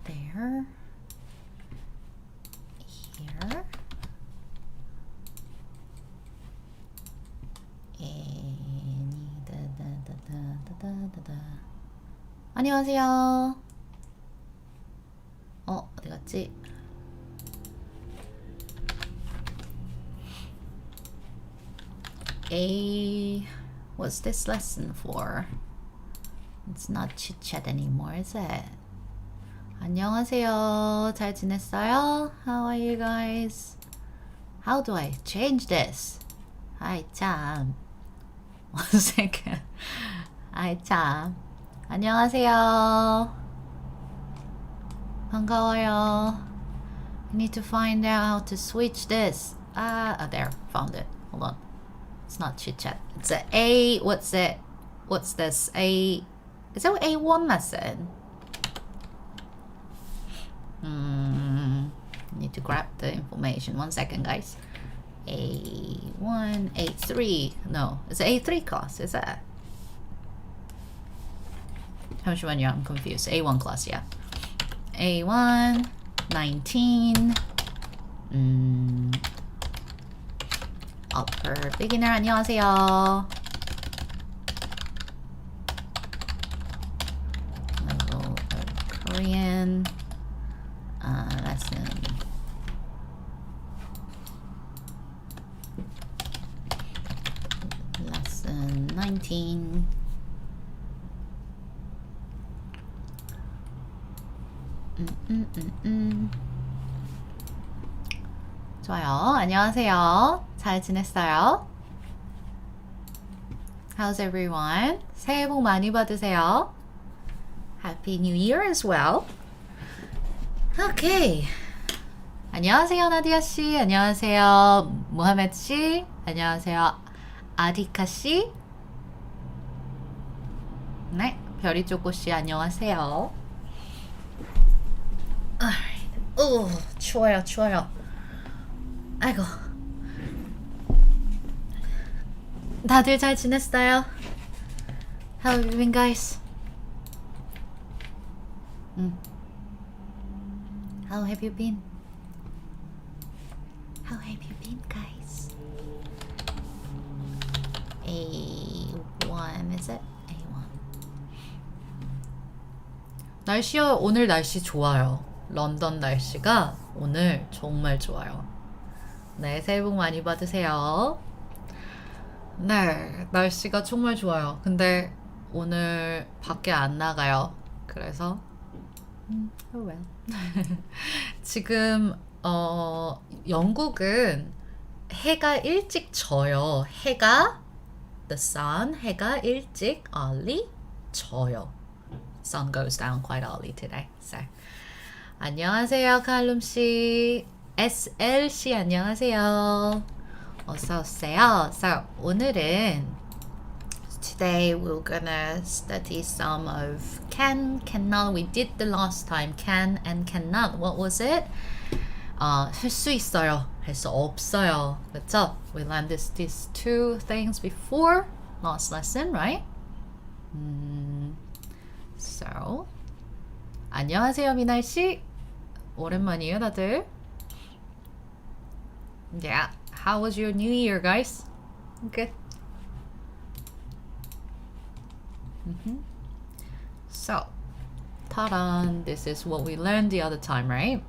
there. Here. 안녕하세요. 어디 갔지? What's this lesson for? It's not chit chat anymore, is it? 안녕하세요. 잘 지냈어요? How are you guys? How do I change this? 아이 참. One second. 아이 참. 안녕하세요. 반가워요. I need to find out how to switch this. There, found it. Hold on. It's not chit chat. It's what's it? What's this? Is it A1 lesson? Need to grab the information. 1 second, guys. A1, A3. No, it's A3 class, is it? 잠시만요, I'm confused. A1 class, yeah. A1, 19. Upper beginner, 안녕하세요. Level of Korean. Lesson. Lesson 19. 좋아요. 안녕하세요. 잘 지냈어요? How's everyone? 새해 복 많이 받으세요. Happy New Year as well. Okay. 안녕하세요, 나디아 씨. 안녕하세요, 무하메드 씨. 안녕하세요, 아디카 씨. 네, 별이 쪼꼬 씨 안녕하세요. 추워요, 추워요. 아이고. 다들 잘 지냈어요? How have you been, guys? How have you been? How have you been, guys? A1, is it? A1. 날씨요, 오늘 날씨 좋아요. 런던 날씨가 오늘 정말 좋아요. 네, 새해 복 많이 받으세요. 네, 날씨가 정말 좋아요. 근데 오늘 밖에 안 나가요. 그래서 oh well. 지금 영국은 해가 일찍 져요. 해가 the sun 해가 일찍 early 져요. Sun goes down quite early today. So 안녕하세요, 칼룸 씨. SL 씨 안녕하세요. 어서 오세요. So 오늘은 today we're gonna study some of can, cannot. We did the last time can and cannot. What was it? 할 수 있어요, 할 수 없어요. 그렇죠? We learned these two things before last lesson, right? So 안녕하세요, 미날 씨. 오랜만이에요, 다들. Yeah. How was your New Year, guys? Good. So, ta-da! This is what we learned the other time, right?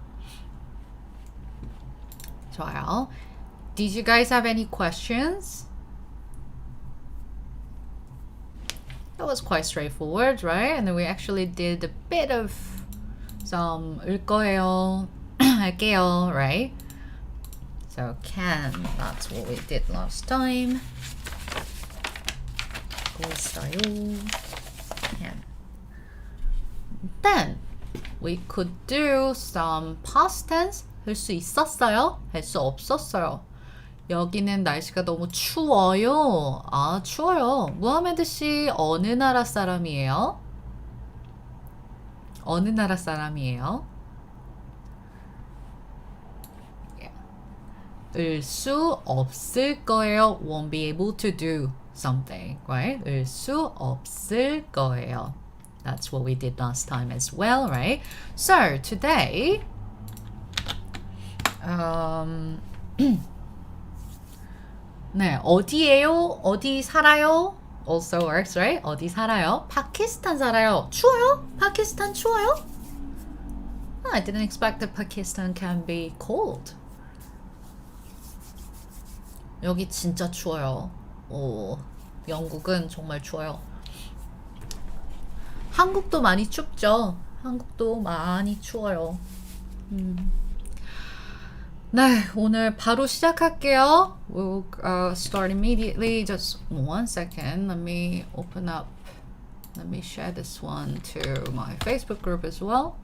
좋아요. Did you guys have any questions? That was quite straightforward, right? And then we actually did a bit of some 을 거예요, 할게요, right? So can, that's what we did last time. Can. Then we could do some past tense. 할 수 있었어요? 할 수 없었어요? 여기는 날씨가 너무 추워요. 아, 추워요. 무하메드 씨 어느 나라 사람이에요? 어느 나라 사람이에요? 을 수 없을 거예요. Won't be able to do something, right? 을 수 없을 거예요. That's what we did last time as well, right? So today, 네, 어디에요? 어디 살아요? Also works, right? 어디 살아요? 파키스탄 살아요. 추워요? 파키스탄 추워요? I didn't expect that Pakistan can be cold. 여기 진짜 추워요. 오, 영국은 정말 추워요. 한국도 많이 춥죠? 한국도 많이 추워요. 네, 오늘 바로 시작할게요. We'll start immediately. Just one second. Let me open up. Let me share this one to my Facebook group as well.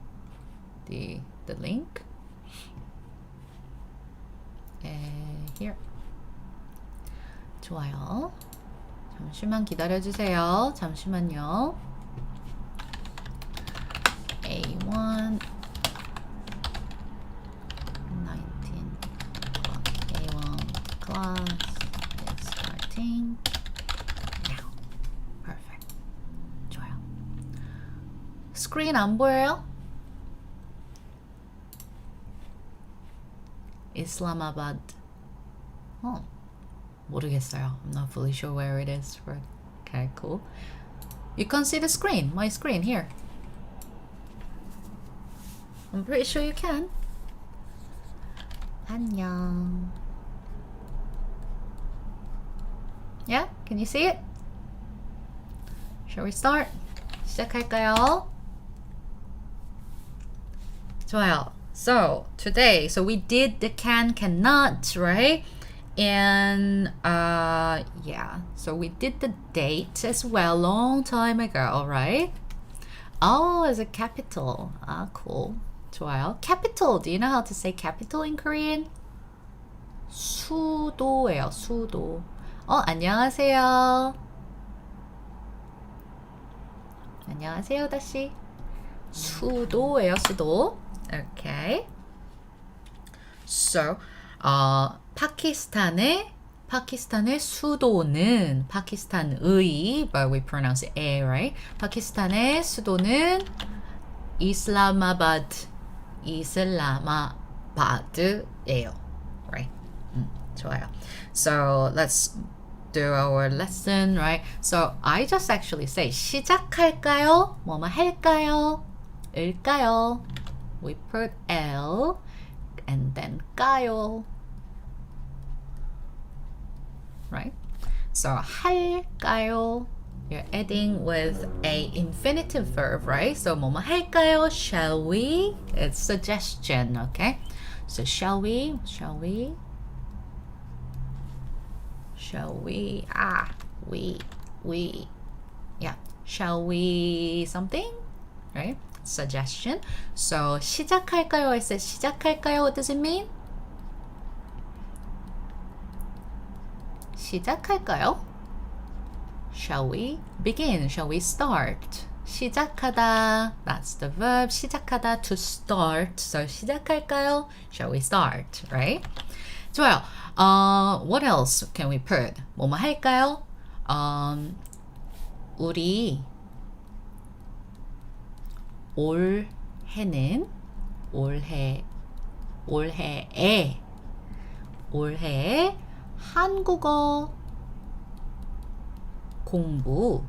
The link. Here. 좋아요. 잠시만 기다려주세요. 잠시만요. A1 19 A1 class is starting now. Perfect. 좋아요. 스크린 안 보여요? Islamabad. 모르겠어요. I'm not fully sure where it is. Okay, cool. You can see the screen, my screen here. I'm pretty sure you can. 안녕. Yeah, can you see it? Shall we start? 시작할까요? 좋아요. So today, we did the can, cannot, right? And yeah, so we did the date as well, long time ago, right? Oh, as a capital. Ah, cool. 좋아요. Capital. Do you know how to say capital in Korean? 수도예요. 수도. 안녕하세요. 안녕하세요, 다시. 수도예요, 수도. Okay. So, 파키스탄의 수도는 파키스탄의, but we pronounce it A, right? 파키스탄의 수도는 이슬라마바드예요, right? 좋아요. So let's do our lesson, right? So I just actually say 시작할까요? 뭐뭐 할까요? 일까요? We put L and then 까요. Right? So 할까요? You're adding with a infinitive verb, right? So 뭐뭐 할까요? Shall we? It's suggestion, okay? So shall we? We. Yeah. Shall we something? Right? Suggestion. So 시작할까요? I said 시작할까요? What does it mean? 시작할까요? Shall we begin? Shall we start? 시작하다. That's the verb. 시작하다, to start. So 시작할까요? Shall we start? Right? 좋아요. What else can we put? 뭐뭐 할까요? 우리 올해에 한국어 공부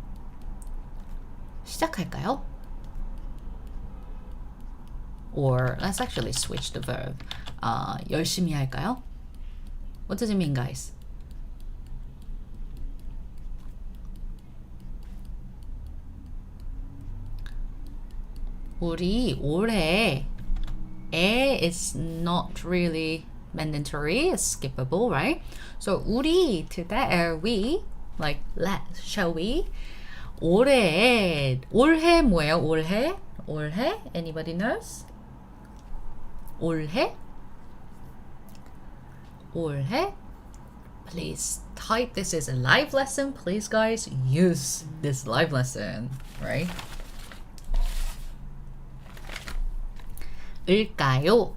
시작할까요? Or let's actually switch the verb. 열심히 할까요? What does it mean, guys? 우리 올해 is not really mandatory, it's skippable, right? So 우리 today, we, like shall we? 올해 뭐예요? 올해? Anybody knows? 올해? Please type this as a live lesson. Please, guys, use this live lesson, right? 일까요?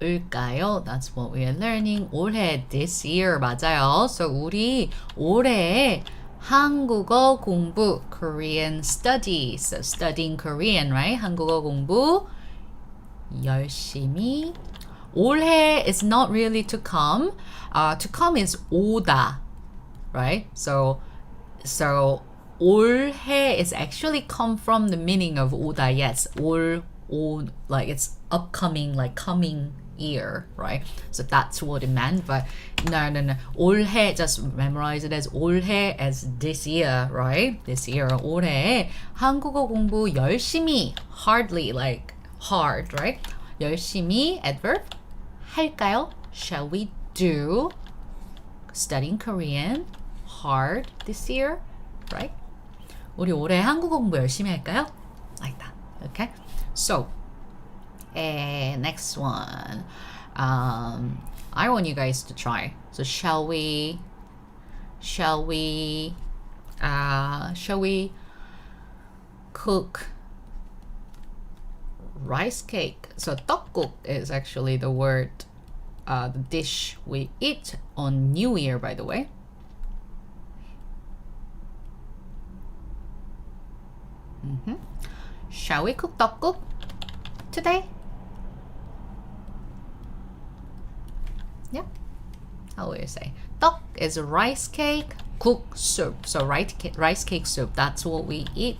올까요? That's what we are learning. 올해, this year, 맞아요. So 우리 올해 한국어 공부, Korean study. So studying Korean, right? 한국어 공부 열심히. 올해 is not really to come. To come is 오다, right? So 올해 is actually come from the meaning of 오다. Yes, like it's upcoming, like coming year, right? So that's what it meant. But no. 올해, just memorize it as 올해 as this year, right? This year, 올해 한국어 공부 열심히, hardly, like hard, right? 열심히, adverb, 할까요? Shall we do studying Korean hard this year, right? 우리 올해 한국어 공부 열심히 할까요? Like that, okay? So, next one. I want you guys to try. So, shall we cook rice cake? So, 떡국 is actually the word, the dish we eat on New Year, by the way. Shall we cook 떡국 today? Yeah. How will you say? 떡 is rice cake, cook soup. So rice cake soup. That's what we eat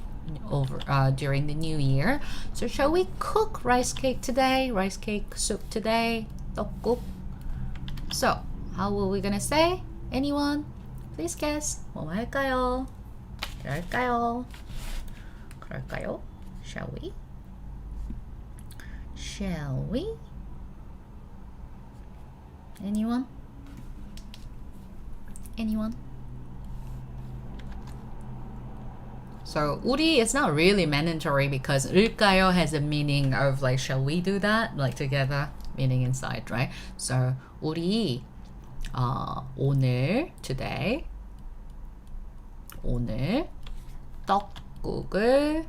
over during the New Year. So shall we cook rice cake today? Rice cake soup today? 떡국. So how are we gonna say? Anyone? Please guess. 뭐 할까요? 그럴까요? Shall we? Shall we? Anyone? So 우리 is not really mandatory because 을까요 has a meaning of like shall we do that? Like together meaning inside, right? So 우리 오늘 today 오늘 떡국을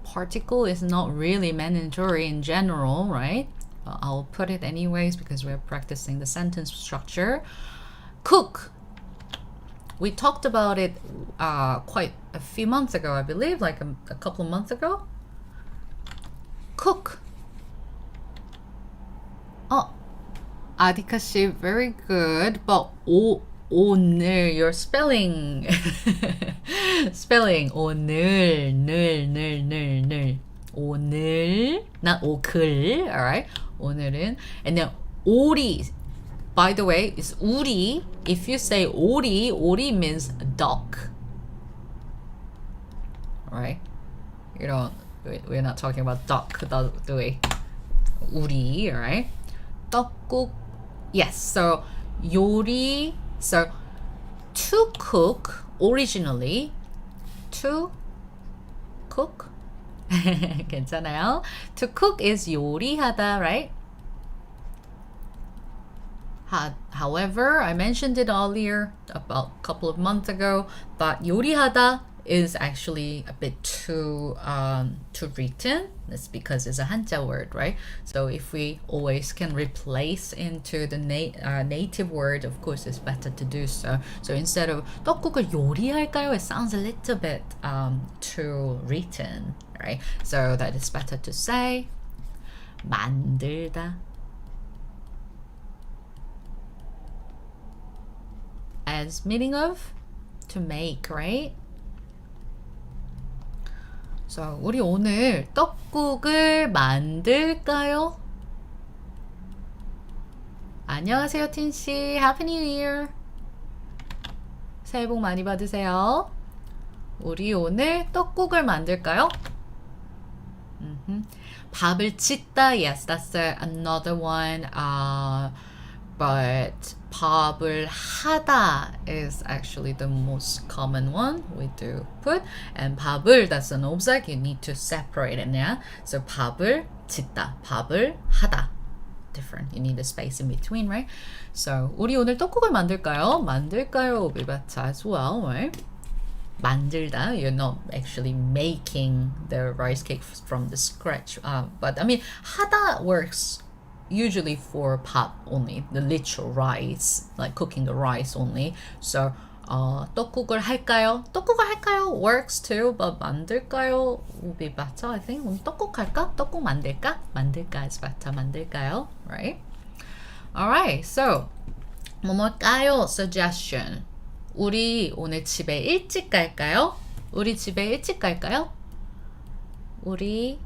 particle is not really mandatory in general, right? I'll put it anyways because we're practicing the sentence structure. Cook. We talked about it quite a few months ago, I believe, like a couple of months ago. Cook. Oh, Adhika she very good, but 오늘, your spelling 오늘 늘 오늘, not 오글, alright? 오늘은, and then 오리, by the way, it's 우리. If you say 오리 means duck, alright? You know, we're not talking about duck, do we? 우리, alright? 떡국, yes, so 요리. So, to cook, originally, to cook, 괜찮아요? To cook is 요리하다, right? However, I mentioned it earlier, about a couple of months ago, that 요리하다 is actually a bit too written. That's because it's a 한자 word, right? So if we always can replace into the native word, of course it's better to do so. So instead of 떡국을 요리할까요? It sounds a little bit too written, right? So that it's better to say 만들다. As meaning of to make, right? So, 우리 오늘 떡국을 만들까요? 안녕하세요, 틴씨. Happy New Year. 새해 복 많이 받으세요. 우리 오늘 떡국을 만들까요? 밥을 짓다. Yes, that's another one. But 밥을 하다 is actually the most common one we do put. And 밥을, that's an object. You need to separate it now. So 밥을 짓다, 밥을 하다. Different. You need a space in between, right? So 우리 오늘 떡국을 만들까요? 만들까요? We better as well, right? 만들다. You're not actually making the rice cake from the scratch. But I mean, 하다 works usually for pop only, the literal rice, like cooking the rice only. So 떡국을 할까요? 떡국을 할까요? Works too, but 만들까요? Would be better, I think. 떡국 할까? 떡국 만들까? 만들까 is better. 만들까요? Right? Alright, so 뭐 뭘까요? Suggestion. 우리 오늘 집에 일찍 갈까요? 우리 집에 일찍 갈까요? 우리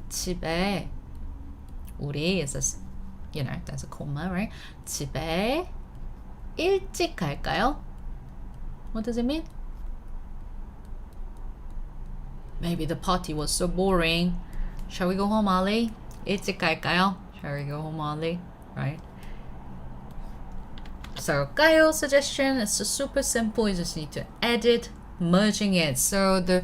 집에 우리 is a, you know, that's a comma, right? 집에 일찍 갈까요? What does it mean? Maybe the party was so boring. Shall we go home early? 일찍 갈까요? Shall we go home early? Right? So, 가요 suggestion, it's super simple. You just need to edit, merging it. So the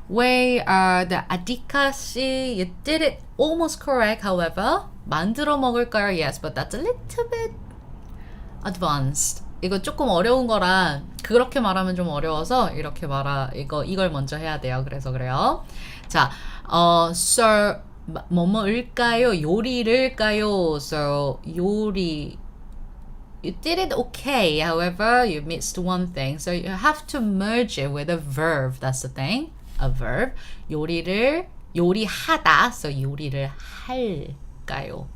way the Adika 씨, you did it almost correct. However, 만들어 먹을까요? Yes, but that's a little bit advanced. 이거 조금 어려운 거라 그렇게 말하면 좀 어려워서 이렇게 이걸 먼저 해야 돼요. 그래서 그래요. 자, so 뭐뭐일까요? 요리를까요? So 요리. You did it okay, however, you missed one thing. So you have to merge it with a verb. That's the thing. A verb. 요리하다. So 요리를 할까요?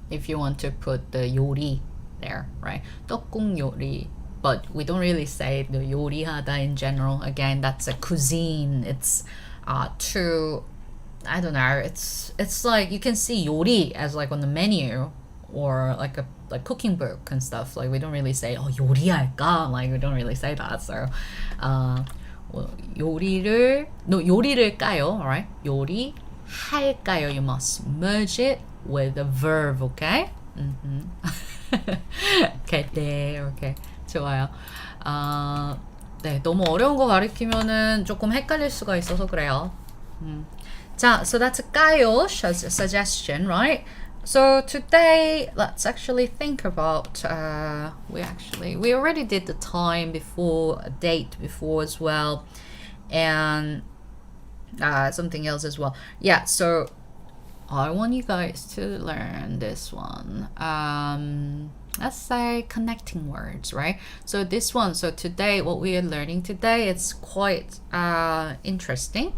If you want to put the 요리 there, right? 떡국 요리. But we don't really say the 요리하다 in general. Again, that's a cuisine. It's too, I don't know. It's like you can see 요리 as like on the menu. Or like cooking book and stuff. Like we don't really say 요리할까? Like we don't really say that. So 요리를 까요. Alright? 요리할까요? You must merge it with the verb. Okay? okay. 네. Okay. 좋아요. 네, 너무 어려운 거 가르치면은 조금 헷갈릴 수가 있어서 그래요. 자, so that's a 까요 suggestion, right? So today, let's actually think about, we already did the time before, a date before as well, and something else as well. Yeah, so I want you guys to learn this one. Let's say connecting words, right? So this one, so today, what we are learning today, it's quite interesting.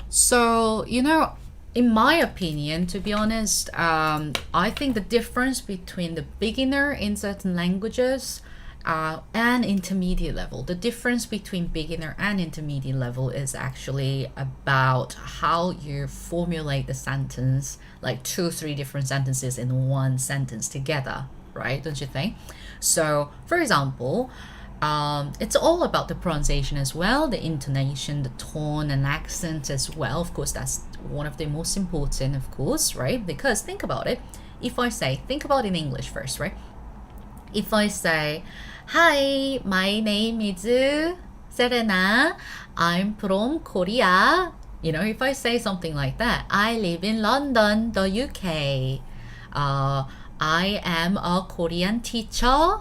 So, you know, in my opinion, to be honest, I think the difference between the beginner in certain languages and intermediate level, the difference between beginner and intermediate level is actually about how you formulate the sentence, like 2 or 3 different sentences in one sentence together, right? Don't you think? So, for example, it's all about the pronunciation as well, the intonation, the tone and accent as well. Of course, that's one of the most important, of course, right? Because think about it. If I say, think about in English first, right? If I say, hi, my name is Serena, I'm from Korea. You know, if I say something like that, I live in London, the UK. I am a Korean teacher.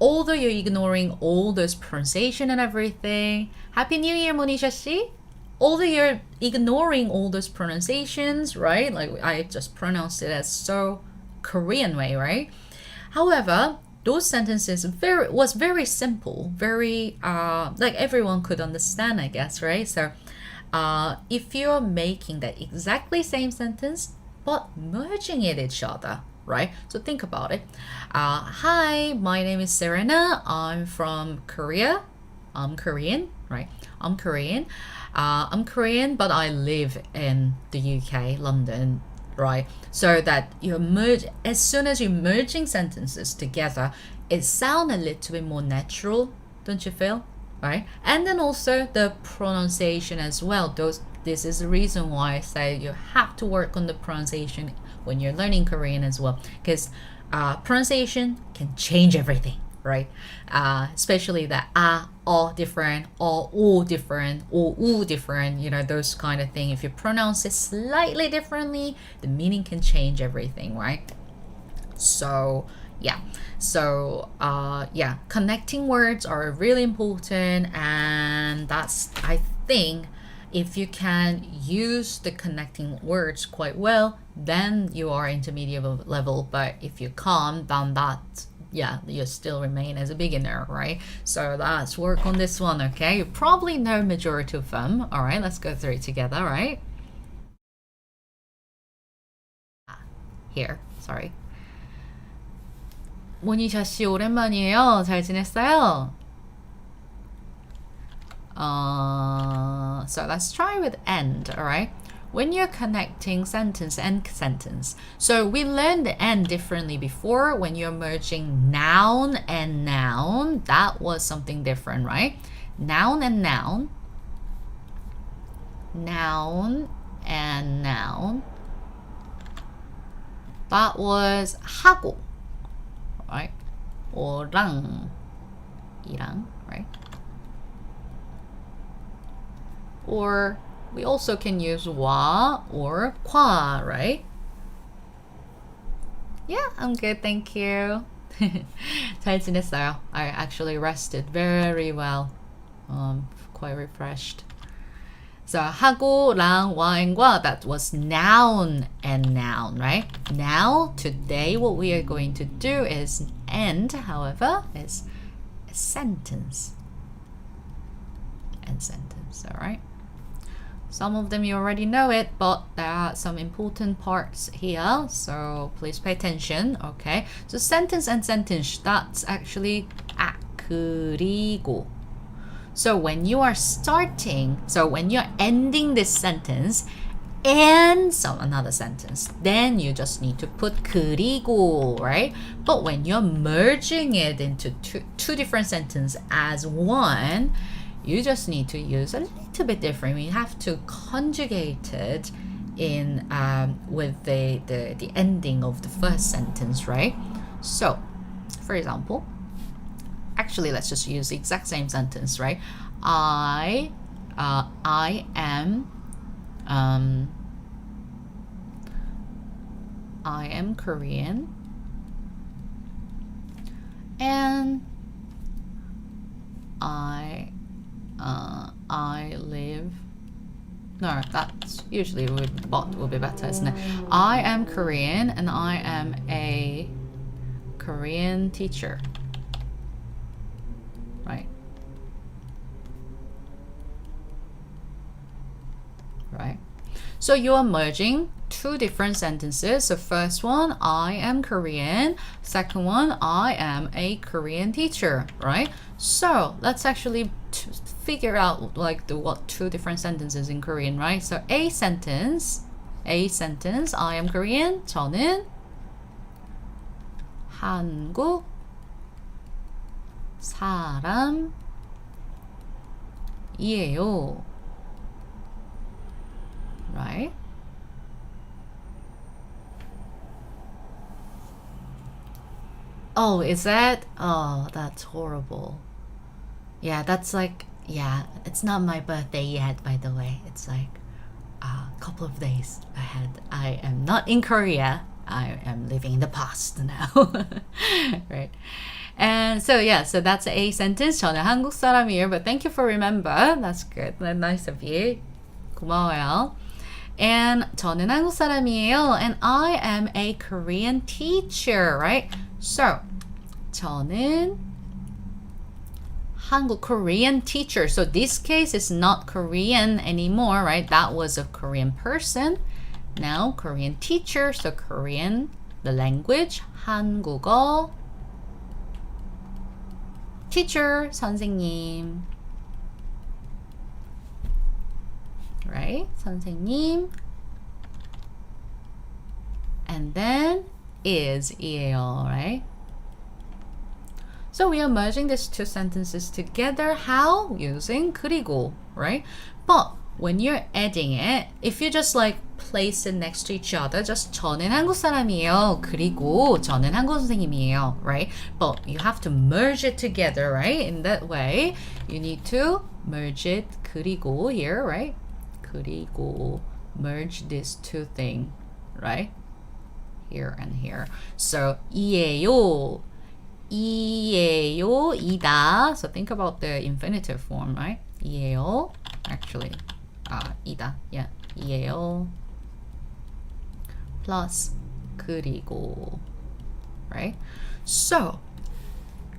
Although you're ignoring all those pronunciation and everything. Happy New Year, Monisha 씨. Although you're ignoring all those pronunciations, right? Like I just pronounced it as so Korean way, right? However, those sentences was very simple, very like everyone could understand, I guess, right? So if you're making that exactly same sentence but merging it each other, right? So think about it. Hi, my name is Serena. I'm from Korea. I'm Korean, right? I'm Korean. I'm Korean, but I live in the UK, London, right? So that you merge, as soon as you're merging sentences together, it sounds a little bit more natural, don't you feel? Right? And then also the pronunciation as well. This is the reason why I say you have to work on the pronunciation when you're learning Korean as well, because pronunciation can change everything, right? Especially the different, o different, o u different, you know, those kind of thing. If you pronounce it slightly differently, the meaning can change everything, right? So yeah. So yeah, connecting words are really important, and that's, I think, if you can use the connecting words quite well, then you are intermediate level. But if you can't, then that, yeah, you still remain as a beginner, right? So let's work on this one, okay? You probably know majority of them. All right, let's go through it together, right? Here, sorry. 모니샤 씨 오랜만이에요. 잘 지냈어요? So let's try with end, all right? When you're connecting sentence and sentence. So we learned the end differently before. When you're merging noun and noun, that was something different, right? Noun and noun. Noun and noun. That was 하고, right? 오랑, 이랑, right? Or we also can use 와 or 과, right? Yeah, I'm good, thank you. 잘 지냈어요. I actually rested very well. Quite refreshed. So 하고랑 와인과, that was noun and noun, right? Now, today, what we are going to do is end, however, is a sentence. And sentence, all right? Some of them you already know it, but there are some important parts here, so please pay attention, okay? So sentence and sentence, that's actually 그리고. So when you are starting, so when you're ending this sentence and another sentence, then you just need to put 그리고, right? But when you're merging it into two different sentences as one, you just need to use a little bit different. We have to conjugate it in with the ending of the first sentence, right? So, for example, actually, let's just use the exact same sentence, right? I am Korean, and I live. No, that's usually will be better, isn't it? I am Korean and I am a Korean teacher. Right? Right? So you are merging two different sentences. So first one, I am Korean. Second one, I am a Korean teacher, right? So let's actually figure out like what two different sentences in Korean, right? So A sentence, I am Korean. 저는 한국 사람이에요. Right? Oh, is that? Oh, that's horrible. Yeah, that's like, yeah, it's not my birthday yet, by the way. It's like a couple of days ahead. I am not in Korea. I am living in the past now. Right? And so, yeah, so that's a sentence. 저는 한국 사람이에요. But thank you for remember. That's good. That's nice of you. 고마워요. And 저는 한국 사람이에요. And I am a Korean teacher, right? So, 저는 한국 Korean teacher. So this case is not Korean anymore, right? That was a Korean person. Now Korean teacher. So Korean, the language, 한국어. Teacher, 선생님. Right? 선생님. And then 이에요, right? So we are merging these two sentences together. How? Using 그리고, right? But when you're adding it, if you just like place it next to each other, just 저는 한국 사람이에요. 그리고 저는 한국 선생님이에요, right? But you have to merge it together, right? In that way, you need to merge it 그리고 here, right? 그리고 merge these two things, right? here and here. So 이에요, 이에요, 이다. So think about the infinitive form, right? 이에요. Actually, 이다. Yeah, 이에요. Plus 그리고, right? So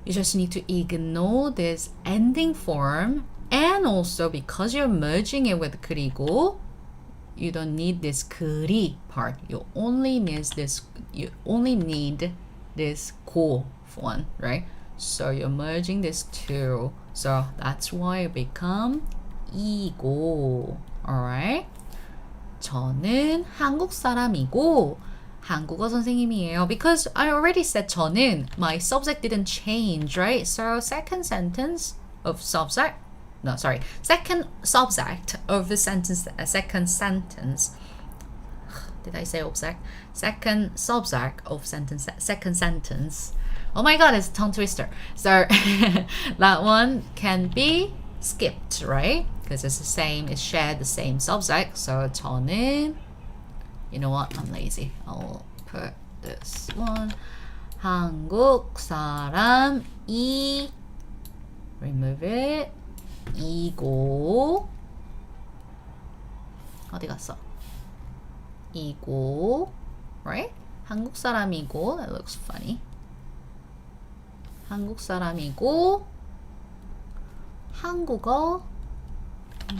you just need to ignore this ending form, and also because you're merging it with 그리고, you don't need this 그리 part. You only need this 고 one, right? So you're merging these two. So that's why it become 이고. Alright? 저는 한국 사람이고 한국어 선생님이에요. Because I already said 저는, my subject didn't change, right? So second subject of the sentence, second sentence. Did I say object? Second subject of sentence, second sentence. Oh my god, it's a tongue twister. So that one can be skipped, right? Because it's the same, it shared the same subject. So 저는, you know what? I'm lazy. I'll put this one. 한국 사람이, remove it. 이고, 어디 갔어? 이고, right? 한국 사람이고, that looks funny. 한국 사람이고, 한국어,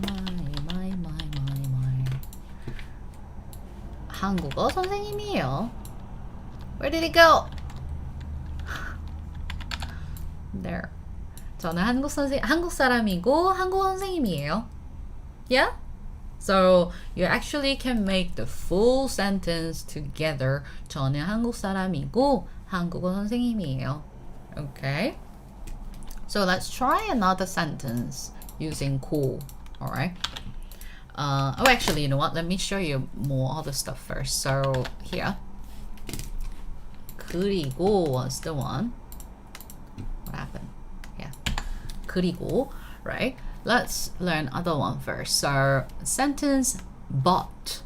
my. 한국어 선생님이에요. Where did it go? There. 저는 한국 사람이고 한국어 선생님이에요. Yeah? So you actually can make the full sentence together. 저는 한국 사람이고 한국어 선생님이에요. Okay? So let's try another sentence using 고. Alright? Actually, you know what? Let me show you more other stuff first. So here, 그리고 was the one. What happened? Yeah, 그리고, right? Let's learn other one first. So sentence but.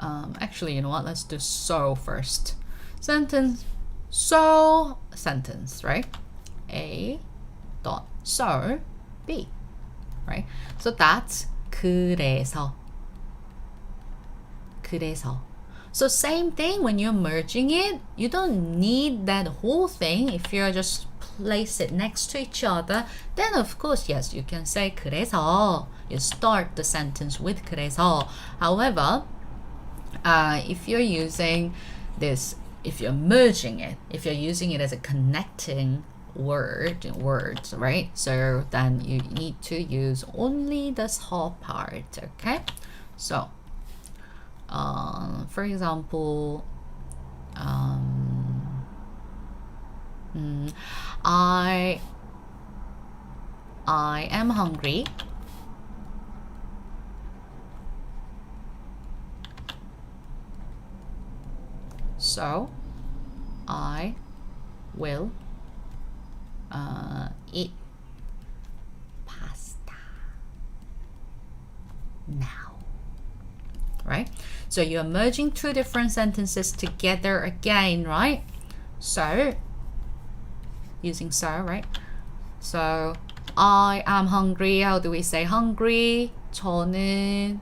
Actually, you know what? Let's do so first. Sentence so sentence, right? A dot so B, right? So that's 그래서. So same thing when you're merging it, you don't need that whole thing. If you just place it next to each other, then of course, yes, you can say 그래서. You start the sentence with 그래서. However, if you're using this, if you're merging it, if you're using it as a connecting words, right? So then you need to use only this whole part, okay? So, for example, I am hungry. So I will eat pasta now, right? So you're merging two different sentences together again, right? So using so, right? So I am hungry. How do we say hungry? 저는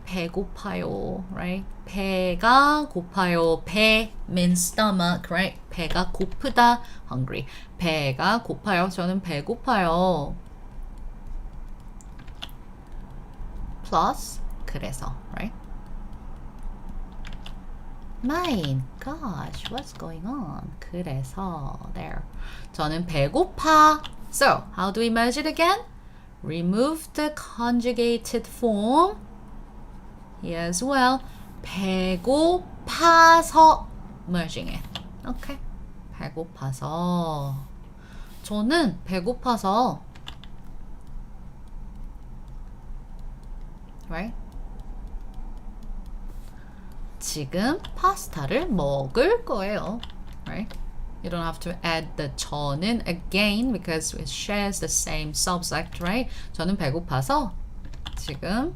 배고파요, right? 배가 고파요. 배 means stomach, right? 배가 고프다, hungry. 배가 고파요. 저는 배고파요. Plus 그래서, right? My gosh, what's going on? 그래서 there. 저는 배고파. So how do we merge it again? Remove the conjugated form. Here as well. 배고파서 merging it. Okay. 배고파서. 저는 배고파서. Right? 지금 파스타를 먹을 거예요. Right? You don't have to add the 저는 again because it shares the same subject, right? 저는 배고파서 지금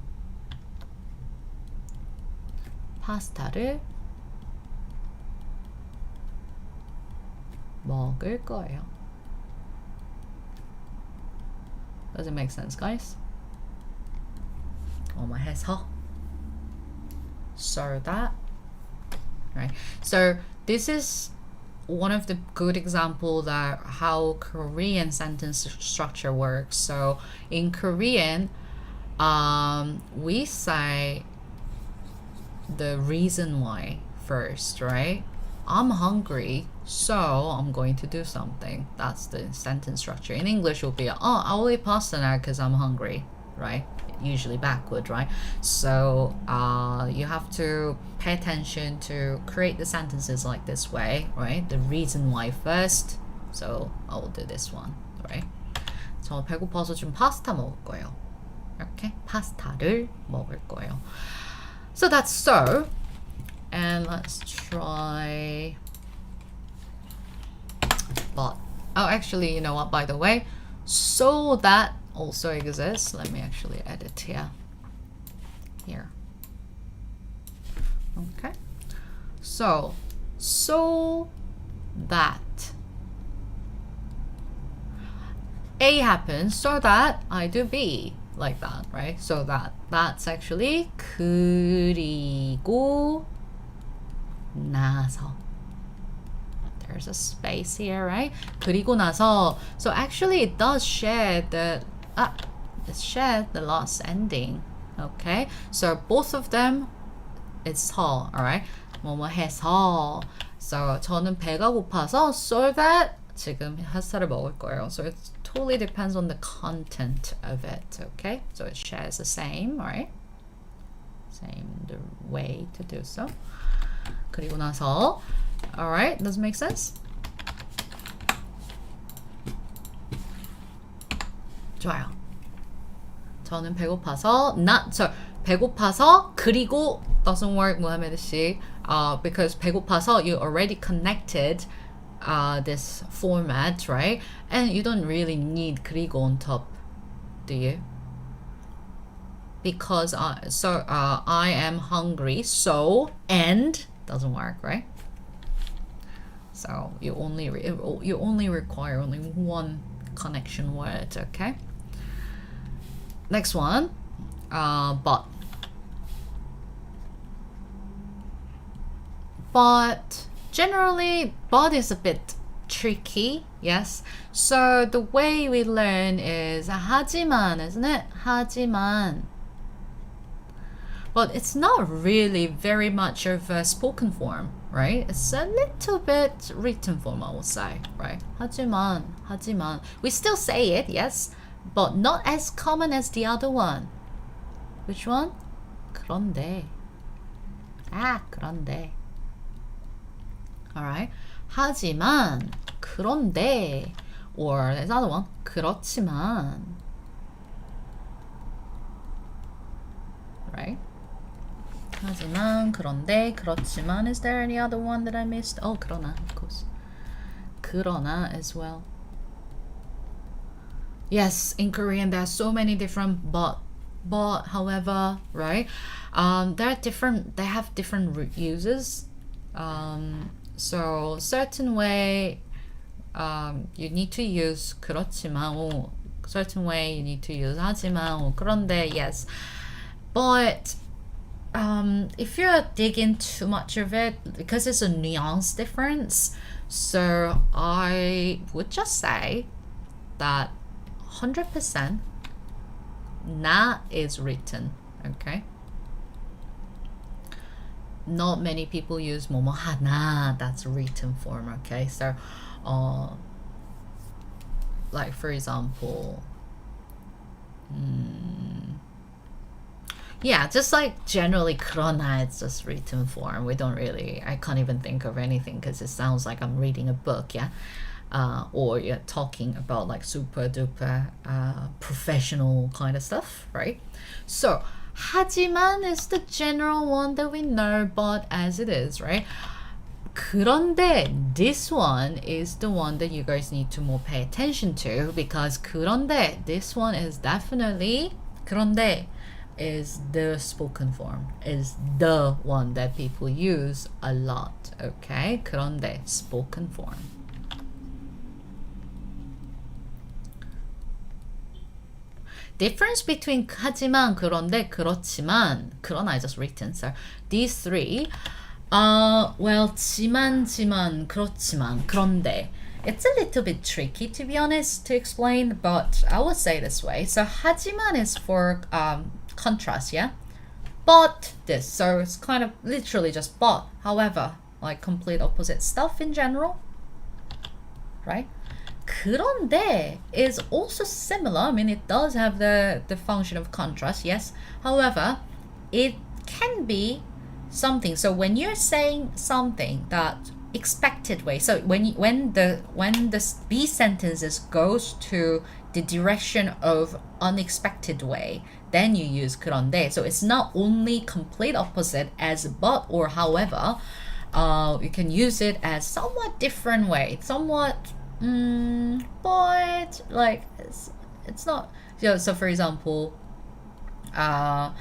파스타를 먹을 거예요. Does it make sense, guys? 뭐뭐 해서 so that, right? So this is one of the good example that how Korean sentence structure works. So in Korean, we say the reason why first, right? I'm hungry, so I'm going to do something. That's the sentence structure. In English, it will be, oh, I'll eat pasta now because I'm hungry, right? Usually backward, right? So you have to pay attention to create the sentences like this way, right? The reason why first. So I'll do this one, right? 저 배고파서 좀 파스타 먹을 거예요. 이렇게 파스타를 먹을 거예요. So that's so. And let's try but. Oh, actually, you know what, by the way, so that also exists. Let me actually edit here. Okay. So that A happens, so that I do B. Like that, right? So that's actually 그리고 나서. There's a space here, right? 그리고 나서. So actually it does share the last ending. Okay? So both of them it's 서, alright? 뭐뭐 해서. So 저는 배가 고파서 so that 지금 파스타를 먹을 거예요. So it totally depends on the content of it, okay? So it shares the same, right? Same the way to do so. 그리고 나서, alright, does it make sense? 좋아요. 저는 배고파서 배고파서 그리고 doesn't work, Muhammad 씨. Because 배고파서 you already connected this format, right? And you don't really need 그리고 on top, do you? Because I am hungry, so and doesn't work, right? So you only require only one connection word, okay? Next one, but generally, but is a bit tricky, yes. So the way we learn is 하지만, isn't it? 하지만. But it's not really very much of a spoken form, right? It's a little bit written form, I would say, right? 하지만. We still say it, yes, but not as common as the other one. Which one? 그런데. 그런데. Alright. 하지만, 그런데, or there's another one. 그렇지만. Right? 하지만, 그런데, 그렇지만. Is there any other one that I missed? Oh, 그러나, of course. 그러나 as well. Yes, in Korean there are so many different but, however, right? They have different uses. So certain way you need to use 그렇지만, certain way you need to use 하지만, 그런데, yes. But if you dig in too much of it, because it's a nuance difference, so I would just say that 100% 나 is written, okay? Not many people use 뭐뭐 하나, that's written form, okay? So like for example, yeah, just like generally 그러나, it's just written form. We don't really, I can't even think of anything because it sounds like I'm reading a book, yeah? Or you're talking about like super duper professional kind of stuff, right? So 하지만 is the general one that we know, but as it is, right? 그런데, this one is the one that you guys need to more pay attention to, because 그런데, this one is definitely, 그런데 is the spoken form, is the one that people use a lot, okay? 그런데, spoken form. difference between 하지만, 그런데, 그렇지만, 그러나 I just written. So these three, well, 지만, 그렇지만, 그런데. It's a little bit tricky to be honest to explain, but I would say this way. So 하지만 is for contrast, yeah? But this, so it's kind of literally just but. However, like complete opposite stuff in general, right? 그런데 is also similar. I mean, it does have the function of contrast, yes. However, it can be something. So when you're saying something that expected way, so when the B sentences goes to the direction of unexpected way, then you use 그런데. So it's not only complete opposite as but or however. You can use it as somewhat different way, somewhat but like it's not, you know, so for example, I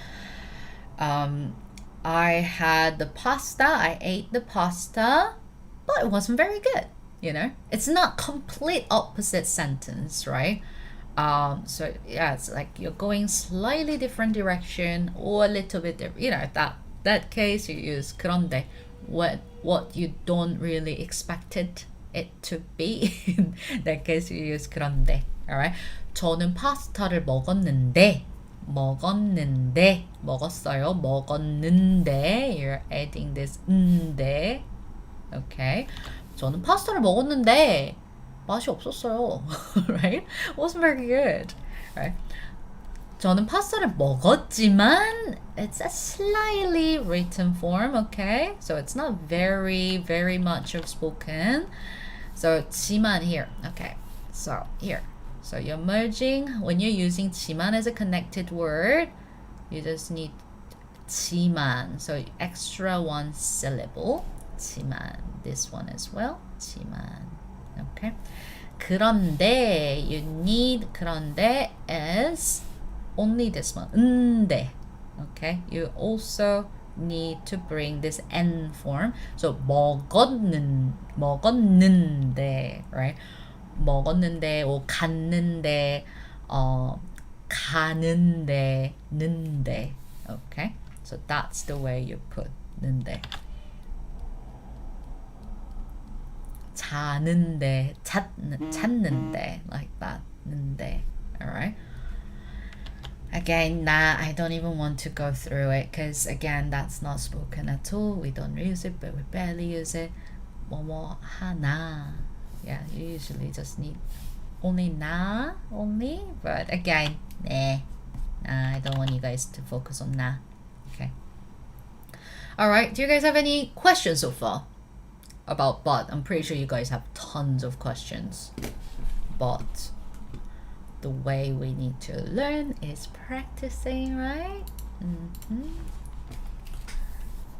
had the pasta, I ate the pasta, but it wasn't very good, you know. It's not complete opposite sentence, right? So yeah, it's like you're going slightly different direction or a little bit different, you know. That case you use 그런데, what you don't really expected it to be. In that case you use 그런데. Alright? 저는 파스타를 먹었는데, 먹었어요, 먹었는데. You're adding this 인데. Okay? 저는 파스타를 먹었는데 맛이 없었어요. Right? It wasn't very good. Right? 저는 파스타를 먹었지만, it's a slightly written form, okay? So it's not very, very much of spoken. So 지만 here, okay? So here, so you're merging, when you're using 지만 as a connected word, you just need 지만, so extra one syllable, 지만, this one as well, 지만, okay? 그런데, you need 그런데 as only this one, 근데, okay? You also need to bring this N form. So 먹었는데, right? 먹었는데 or 갔는데, 가는데, 는데. Okay? So that's the way you put 는데. 자는데, 찾는데, like that. 는데. Alright? Again, that I don't even want to go through it because again, that's not spoken at all. We don't use it, but we barely use it. 뭐뭐 하나. Yeah, you usually just need only na, only. But again, nah, I don't want you guys to focus on na. Okay. All right. Do you guys have any questions so far about but? I'm pretty sure you guys have tons of questions. But the way we need to learn is practicing, right?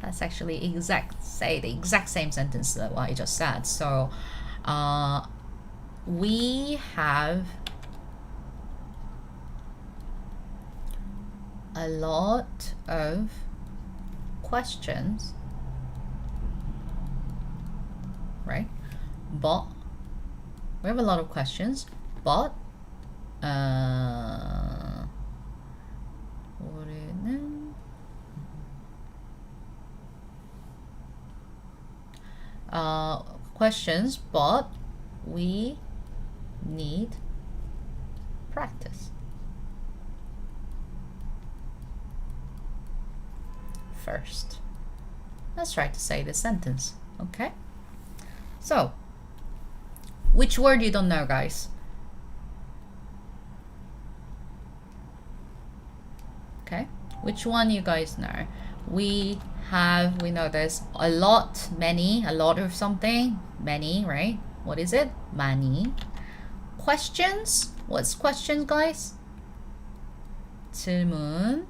That's actually the exact same sentence that what I just said. So we have a lot of questions, right? But we have a lot of questions, but 우리는 questions, but we need practice. First, let's try to say this sentence, okay? So, which word you don't know, guys? Okay, which one you guys know? We know there's a lot, many, a lot of something, many, right? What is it? 많이. Questions? What's questions, guys? 질문.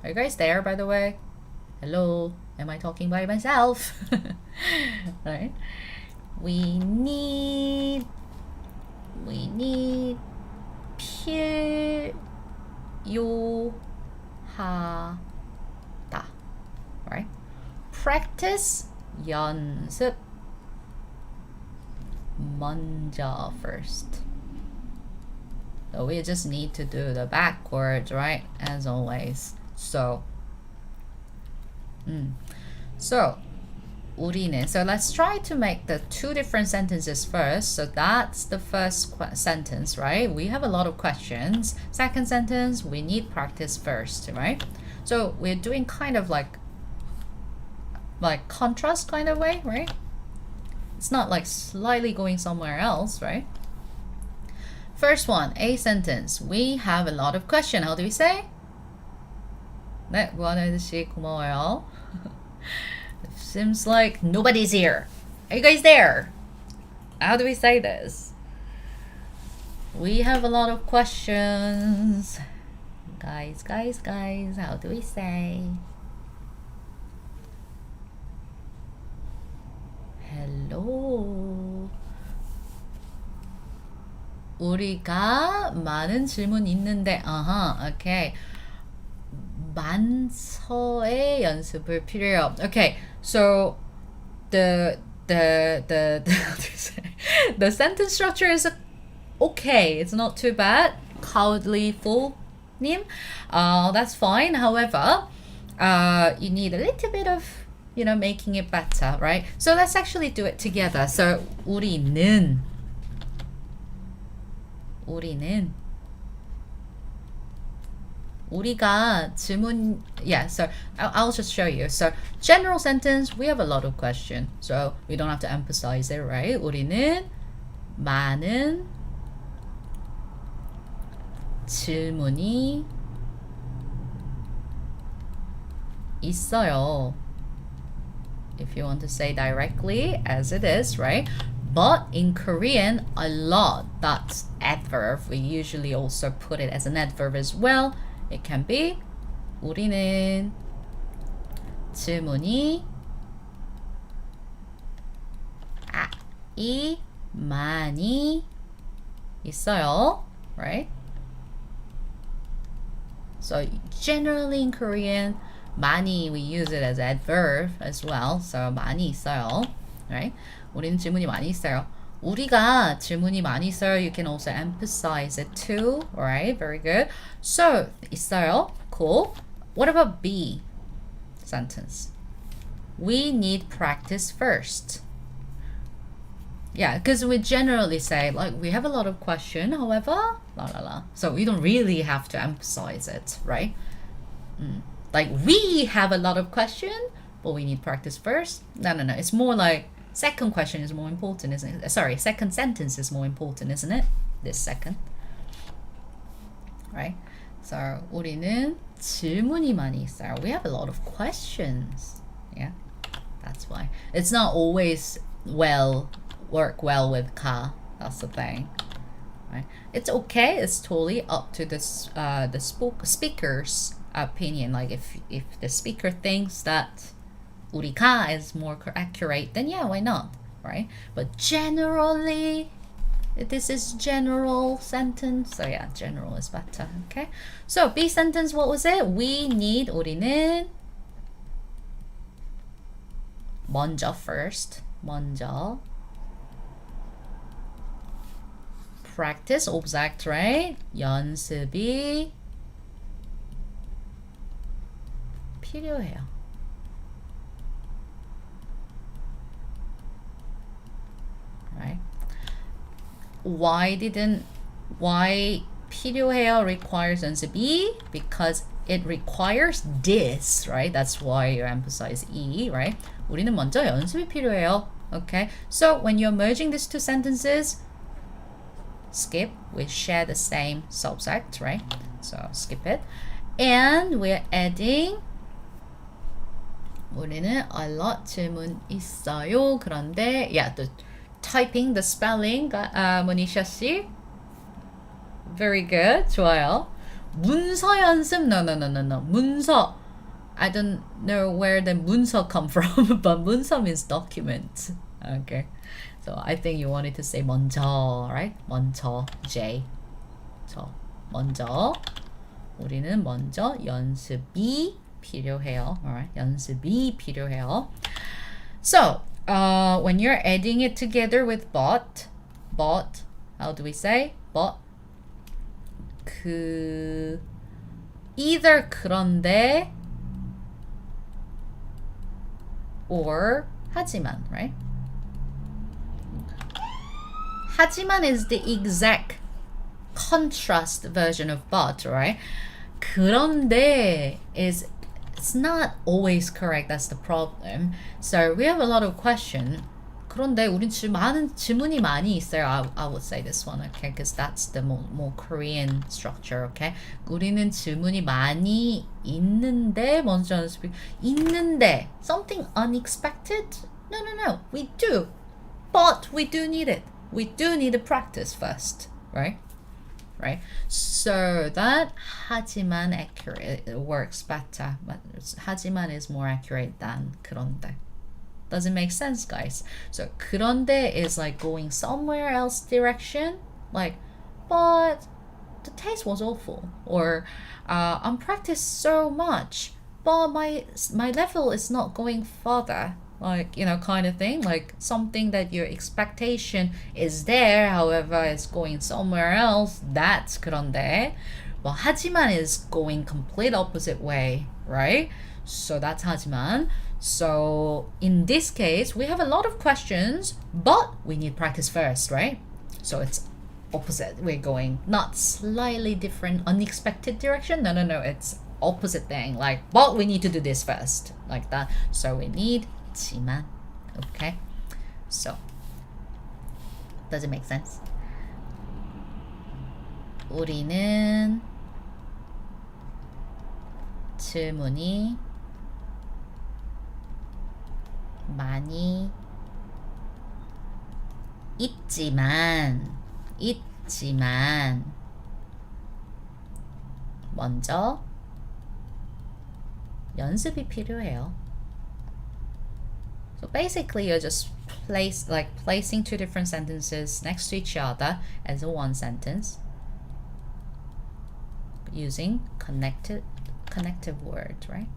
Are you guys there, by the way? Hello? Am I talking by myself? Right? We need 필요하다. Right? Practice, 연습, 먼저 first. So we just need to do the backwards, right? As always. So, so 우리는. So let's try to make the two different sentences first. So that's the first sentence, right? We have a lot of questions. Second sentence, we need practice first, right? So we're doing kind of like contrast kind of way, right? It's not like slightly going somewhere else, right? First one, A sentence. We have a lot of questions. How do we say? 네, 무한의 씨 고마워요. Seems like nobody's here. Are you guys there? How do we say this? We have a lot of questions. Guys, how do we say? Hello. 우리가 많은 질문 있는데, okay. 만서의 연습을 필요해요. Okay, so the the sentence structure is okay. It's not too bad. Cowardly fool-님, that's fine. However, you need a little bit of making it better, right? So let's actually do it together. So 우리는 우리가 질문, so I'll just show you. So general sentence, we have a lot of questions, so we don't have to emphasize it, right? 우리는 많은 질문이 있어요. If you want to say directly as it is, right? But in Korean, a lot, that's adverb. We usually also put it as an adverb as well. It can be 우리는 질문이 많이 있어요, right? So generally in Korean, 많이, we use it as adverb as well. So 많이 있어요, right? 우리는 질문이 많이 있어요. 우리가 질문이 많이 있어요. You can also emphasize it too, right? Very good. So 있어요. Cool. What about B sentence? We need practice first. Yeah, because we generally say like we have a lot of questions, however, So we don't really have to emphasize it, right? Like we have a lot of questions, but we need practice first. No. It's more like second question is more important, isn't it? Sorry, second sentence is more important, isn't it? This second. Right? So 우리는 질문이 많이 있어요. We have a lot of questions. Yeah, that's why. It's not always work well with ka. That's the thing. Right? It's okay. It's totally up to the speaker's opinion. Like if the speaker thinks that 우리가 is more accurate, then yeah, why not, right? But generally, this is general sentence, so yeah, general is better. Okay. So B sentence, what was it? We need 우리는 먼저 first, 먼저 practice object, right? 연습이 필요해요. Right? Why 필요해요 requires 연습이? Because it requires this, right? That's why you emphasize E, right? 우리는 먼저 연습이 필요해요. Okay? So when you're merging these two sentences, skip, we share the same subject, right? So skip it. And we're adding 우리는 a lot 질문 있어요. 그런데 yeah, the typing, the spelling, 모니샤 씨. Very good. 좋아요. 문서 연습. No. 문서. I don't know where the 문서 come from, but 문서 means document. Okay. So I think you wanted to say 먼저, right? 먼저, J. 저, 먼저. 우리는 먼저 연습이 필요해요. Alright, 연습이 필요해요. So, when you're adding it together with but, how do we say? But either 그런데 or 하지만, right? 하지만 is the exact contrast version of but, right? 그런데 is, it's not always correct. That's the problem. So we have a lot of questions. 그런데 우린 많은 질문이 많이 있어요. I would say this one, okay? Because that's the more Korean structure, okay? 우리는 질문이 많이 있는데 먼저 연습. 있는데 something unexpected? No. We do, but we do need it. We do need to practice first, right? Right? So that 하지만 accurate, it works better. But 하지만 is more accurate than 그런데. Does it make sense, guys? So 그런데 is like going somewhere else direction, like, but the taste was awful, or I'm practiced so much, but my level is not going further, like, you know, kind of thing, like something that your expectation is there, however, it's going somewhere else. That's 그런데. Well, 하지만 is going complete opposite way, right? So that's 하지만. So in this case, we have a lot of questions, but we need practice first, right? So it's opposite. We're going not slightly different, unexpected direction. No. It's opposite thing. Like, but we need to do this first, like that. So we need 지만. Okay. So does it make sense? 우리는 질문이 많이 있지만 먼저 연습이 필요해요. So basically you're just placing two different sentences next to each other as a one sentence using connective word, right?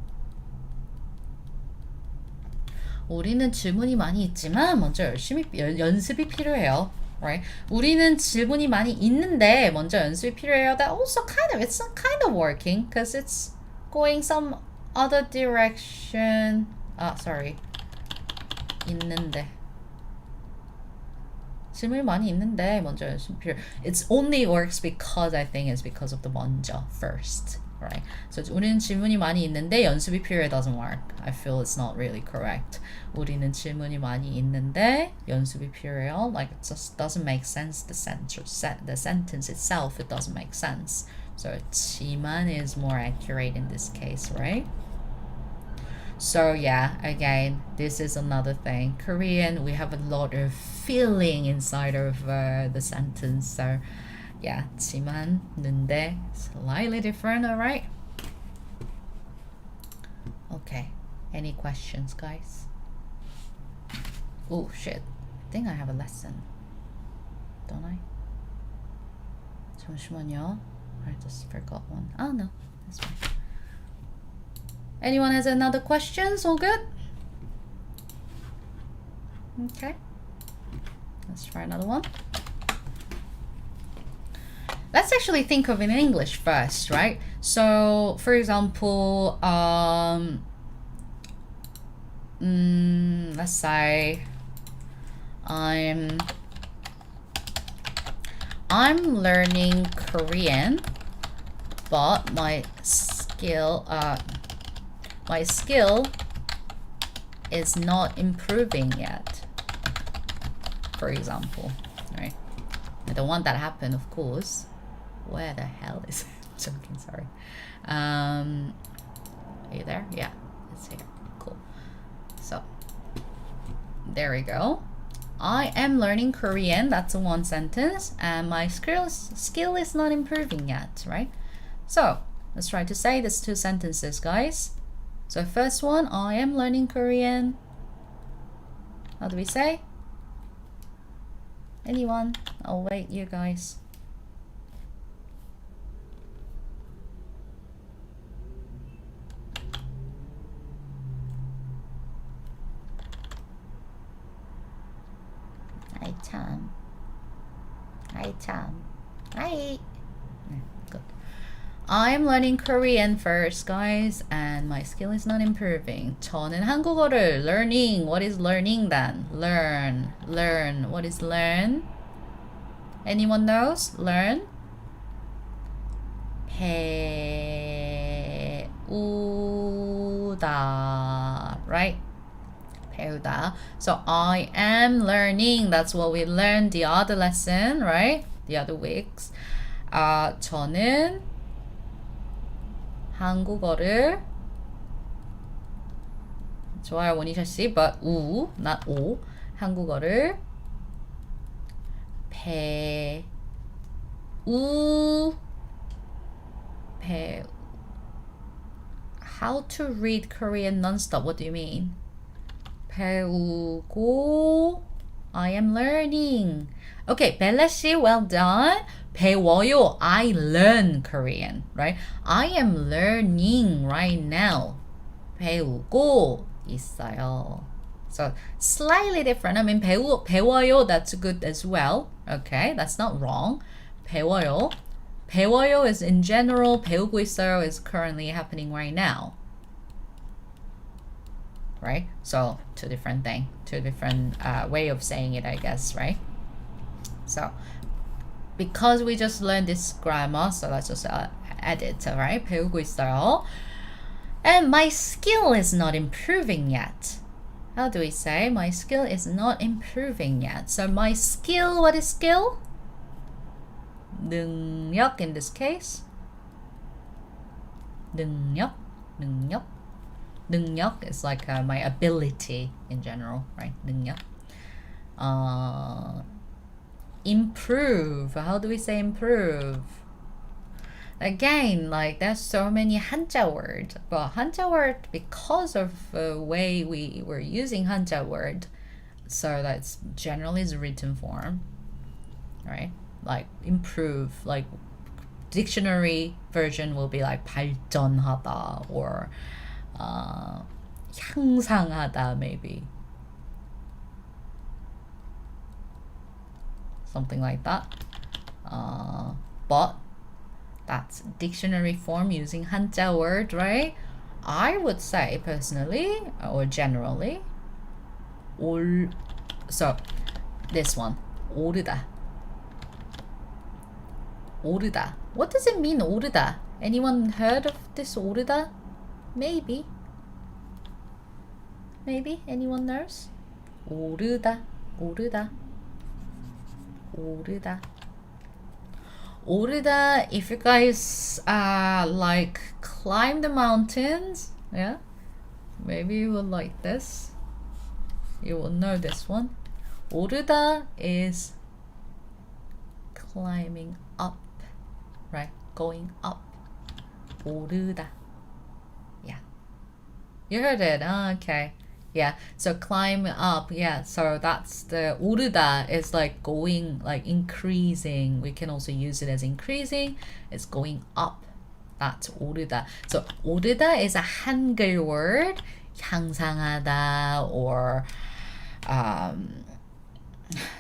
우리는 질문이 많이 있지만 먼저 열심히 연습이 필요해요, right? 우리는 질문이 많이 있는데 먼저 연습이 필요해요. That also it's not kind of working because it's going some other direction. Sorry. 있는데. 질문이 많이 있는데 먼저 연습이 필요해. It's only works because I think it's because of the 먼저 first. Right. So 우리는 질문이 많이 있는데 연습이 필요해 doesn't work. I feel it's not really correct. 우리는 질문이 많이 있는데 연습이 필요해요. Like it just doesn't make sense. The sentence itself, it doesn't make sense. So 지만 is more accurate in this case, right? So yeah, again, this is another thing. Korean, we have a lot of feeling inside of the sentence. So yeah, 지만, 는데, slightly different, alright? Okay, any questions, guys? Oh shit, I think I have a lesson. Don't I? 잠시만요. I just forgot one. Oh no, that's fine. Anyone has another questions? All good? Okay. Let's try another one. Let's actually think of it in English first, right? So, for example, let's say I'm learning Korean, but my skill is not improving yet. For example, right? I don't want that to happen, of course. Where the hell is it? I'm joking, sorry. Are you there? Yeah, it's here. Cool. So, there we go. I am learning Korean. That's a one sentence. And my skill is not improving yet, right? So, let's try to say these two sentences, guys. So, first one, I am learning Korean. How do we say? Anyone? I'll wait, you guys. 아이 참. Good. I'm learning Korean first, guys, and my skill is not improving. 저는 한국어를 learning. What is learning then? Learn. What is learn? Anyone knows? Learn. 배우다, right? 배우다. So I am learning. That's what we learned the other lesson, right? The other weeks. 저는 한국어를 좋아요, 원희샤 씨, but not 오. 한국어를 How to read Korean nonstop? What do you mean? 배우고 I am learning. Okay, 벨라 씨, well done. 배워요. I learn Korean, right? I am learning right now. 배우고 있어요. So slightly different. I mean, 배워요, that's good as well. Okay, that's not wrong. 배워요. 배워요 is in general. 배우고 있어요 is currently happening right now. Right? So two different way of saying it, I guess, right? So because we just learned this grammar, so let's just add it, right? 배우고 있어요. And my skill is not improving yet. How do we say? My skill is not improving yet. So my skill, what is skill? 능력 in this case. 능력. 능력 is like my ability in general, right? 능력. Improve. How do we say improve? Again, like there's so many 한자 word, but 한자 word, because of the way we were using 한자 word, so that's generally is written form, right? Like improve, like dictionary version will be like 발전하다 or 향상하다, maybe something like that. But that's dictionary form using 한자 word, right? I would say personally or generally, so this one, 오르다. What does it mean, 오르다? Anyone heard of this 오르다? Maybe. Anyone knows? 오르다. 오르다, if you guys like climb the mountains, yeah, maybe you will like this. You will know this one. 오르다 is climbing up, right? Going up. 오르다. Yeah. You heard it. Okay. Yeah. So climb up. Yeah. So that's the 오르다 is like going, like increasing. We can also use it as increasing. It's going up. That's 오르다. So 오르다 is a 한글 word. 향상하다 or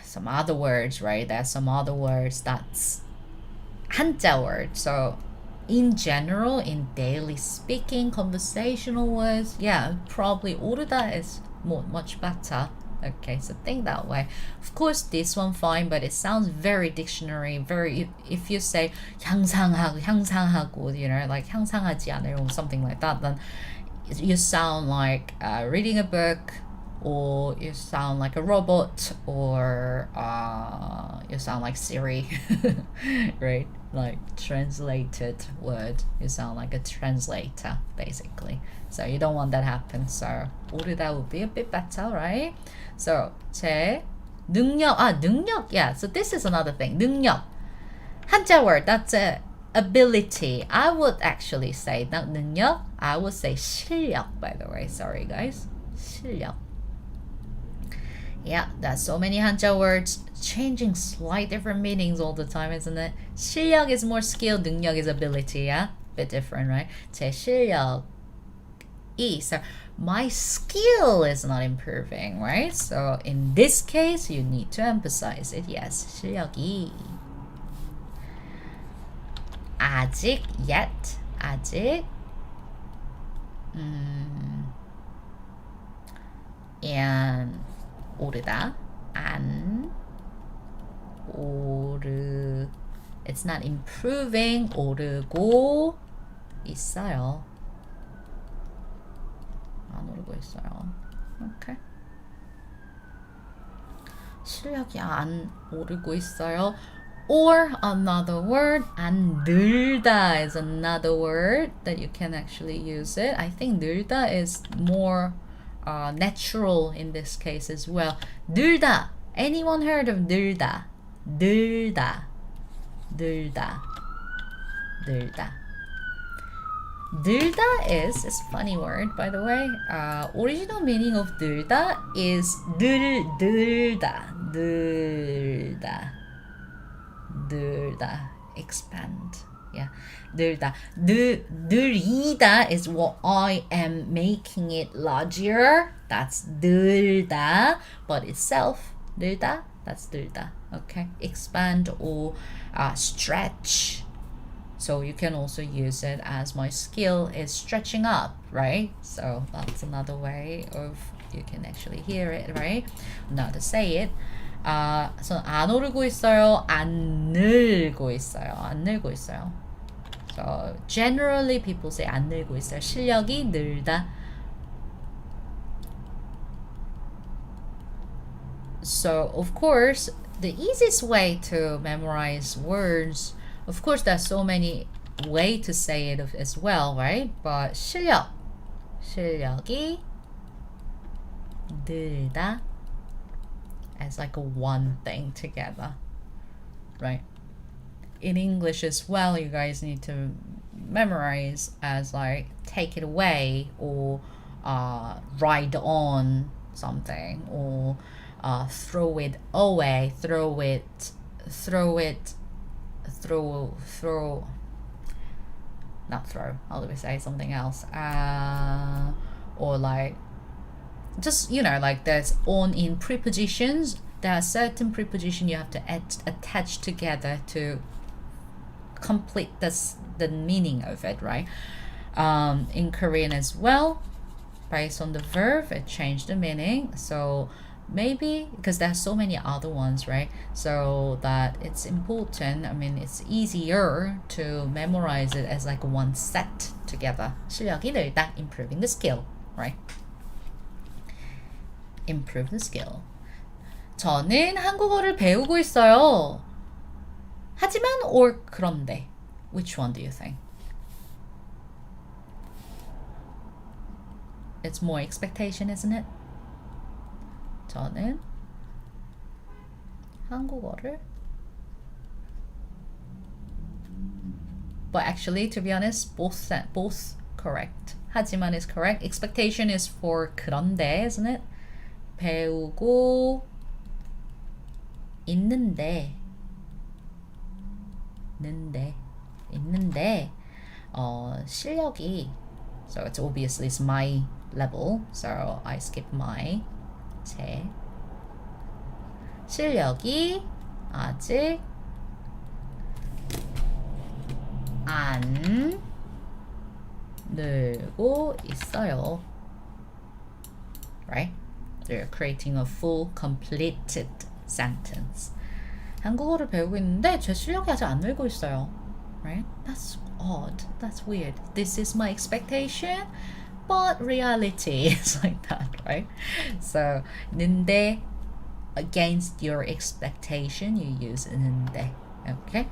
some other words, right? There's some other words that's 한자 word. So in general, in daily speaking, conversational words, yeah, probably 오르다 is much better. Okay, so think that way. Of course, this one fine, but it sounds very dictionary. Very, if you say 향상하고, you know, like 향상하지 않아요, or something like that, then you sound like reading a book, or you sound like a robot, or you sound like Siri, right? Like translated word, you sound like a translator basically. So you don't want that happen. So 오르다 would be a bit better, right? So 제 능력, yeah. So this is another thing. 능력, 한자 word, that's a ability. I would actually say not 능력. I would say 실력. By the way, sorry guys, 실력. Yeah, there's so many 한자 words changing slight different meanings all the time, isn't it? 실력 is more skill, 능력 is ability, yeah? Bit different, right? 제 실력이, so my skill is not improving, right? So in this case, you need to emphasize it, yes, 실력이. 아직 yet 아직 and 오르다 안 오르 it's not improving 오르고 있어요. 안 오르고 있어요. 오케이. 실력이 안 오르고 있어요. Or another word, 안 늘다 is another word that you can actually use it. I think 늘다 is more natural in this case as well. 늘다. Anyone heard of 늘다? 늘다. 늘다. 늘다. 늘다 is a funny word, by the way. Original meaning of 늘다 is 늘다. 늘다. 늘다. Expand. Yeah. 늘다. 늘이다 is what I am making it larger. That's 늘다. But itself, 늘다, that's 늘다. Okay. Expand or stretch. So you can also use it as my skill is stretching up, right? So that's another way of you can actually hear it, right? Now to say it. So 안 오르고 있어요. 안 늘고 있어요. 안 늘고 있어요. So generally people say 안 늘고 있어요. 실력이 늘다. So of course, the easiest way to memorize words, of course there's so many way to say it as well, right? But 실력이 늘다 as like a one thing together, right? In English as well, you guys need to memorize as like take it away or ride on something or throw it away, not throw, how do we say something else? Or like, just, you know, like there's on in prepositions. There are certain prepositions you have to attach together to complete the meaning of it, right? In Korean as well, based on the verb, it changed the meaning. So maybe because there's so many other ones, right? So that it's important. I mean, it's easier to memorize it as like one set together. 실력이 늘다, improving the skill, right? Improve the skill. 저는 한국어를 배우고 있어요. 하지만 or 그런데. Which one do you think? It's more expectation, isn't it? 저는 한국어를 But actually, to be honest, both correct. 하지만 is correct. Expectation is for 그런데, isn't it? 배우고 있는데 실력이 so it's obviously it's my level so I skip my 제 실력이 아직 안 늘고 있어요, right? They're creating a full completed sentence. 한국어를 배우고 있는데 제 실력이 아직 안 늘고 있어요, right? That's odd. That's weird. This is my expectation, but reality is like that, right? So 는데 against your expectation, you use 는데. Okay.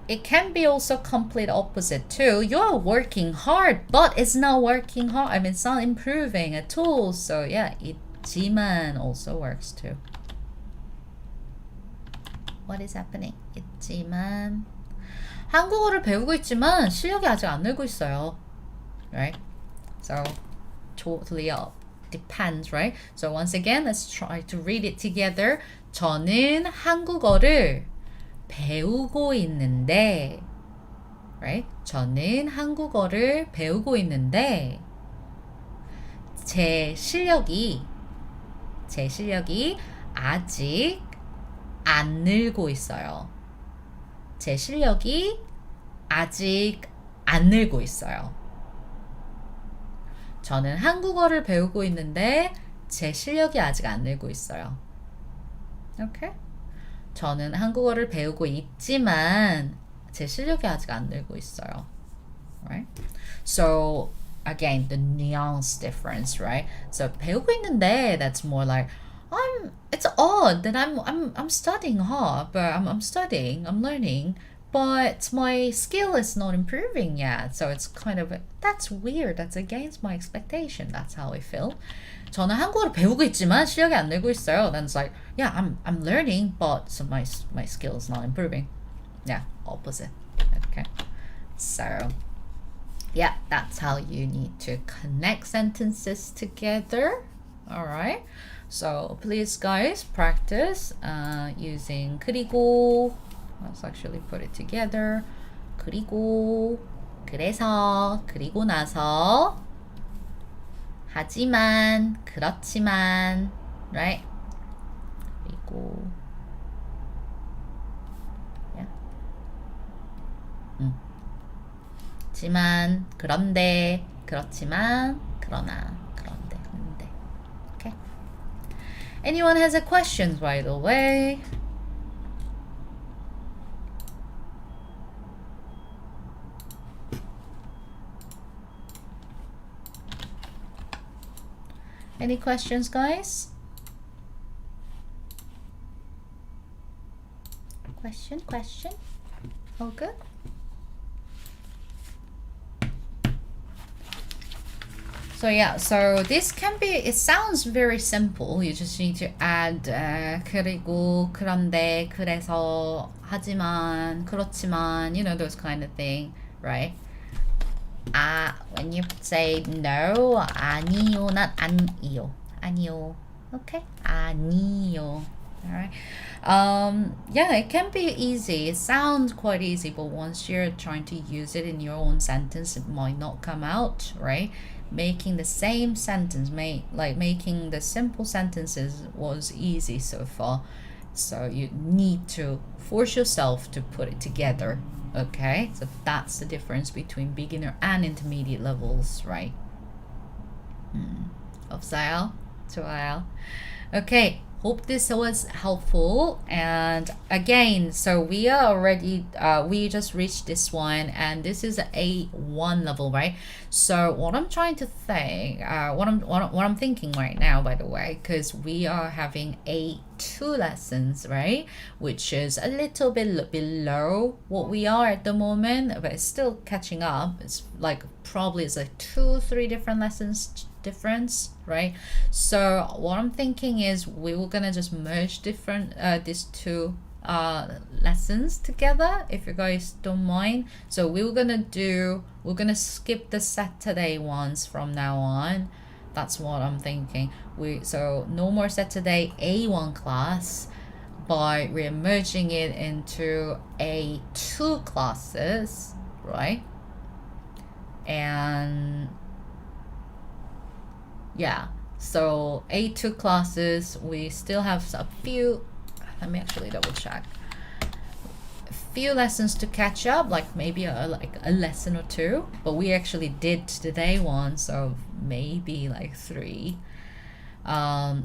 It can be also complete opposite too. You are working hard, but it's not working hard. I mean, it's not improving at all. So yeah, 있지만 also works too. What is happening? 있지만 한국어를 배우고 있지만 실력이 아직 안 늘고 있어요, right? So totally depends, right? So once again, let's try to read it together. 저는 한국어를 배우고 있는데, right? 저는 한국어를 배우고 있는데 제 실력이 아직 안 늘고 있어요. 제 실력이 아직 안 늘고 있어요. 저는 한국어를 배우고 있는데 제 실력이 아직 안 늘고 있어요. 오케이? 저는 한국어를 배우고 있지만 제 실력이 아직 안 늘고 있어요. Right? So again, the nuance difference, right? So 배우고 있는데 that's more like it's odd that I'm studying hard, but I'm studying, I'm learning, but my skill is not improving yet. So it's kind of that's weird. That's against my expectation. That's how I feel. 저는 한국어를 배우고 있지만 실력이 안 늘고 있어요. Then it's like, yeah, I'm learning, but so my skill is not improving. Yeah, opposite. Okay. So yeah, that's how you need to connect sentences together. All right. So please, guys, practice using 그리고. Let's actually put it together. 그리고, 그래서, 그리고 나서, 하지만, 그렇지만, right? 그리고, yeah. 지만, 그런데, 그렇지만, 그러나, 그런데, 근데. Okay. Anyone has a question, by the way? Any questions, guys? Question? All good? So yeah, so this can be, it sounds very simple. You just need to add 그리고, 그런데, 그래서, 하지만, 그렇지만, you know, those kind of thing, right? When you say no, 아니요, not 아니요. 아니요. Okay? 아니요. Alright. Yeah, it can be easy. It sounds quite easy, but once you're trying to use it in your own sentence, it might not come out, right? Making the same sentence, making the simple sentences was easy so far. So you need to force yourself to put it together. Okay, so that's the difference between beginner and intermediate levels, right? 없어요? 좋아요. Okay, hope this was helpful. And again, so we are already we just reached this one, and this is A1 level, right? So what I'm trying to think, what I'm thinking right now, by the way, because we are having A2 lessons, right? Which is a little bit below what we are at the moment, but it's still catching up. It's like probably it's like 2-3 different lessons difference, right? So what I'm thinking is we were gonna just merge different these two lessons together, if you guys don't mind. So we're gonna skip the Saturday ones from now on. That's what I'm thinking. So no more Saturday A1 class, but we're merging it into A2 classes, right? And yeah, so A2 classes, we still have a few, let me actually double check, a few lessons to catch up, like maybe like a lesson or two, but we actually did today one, so maybe like 3.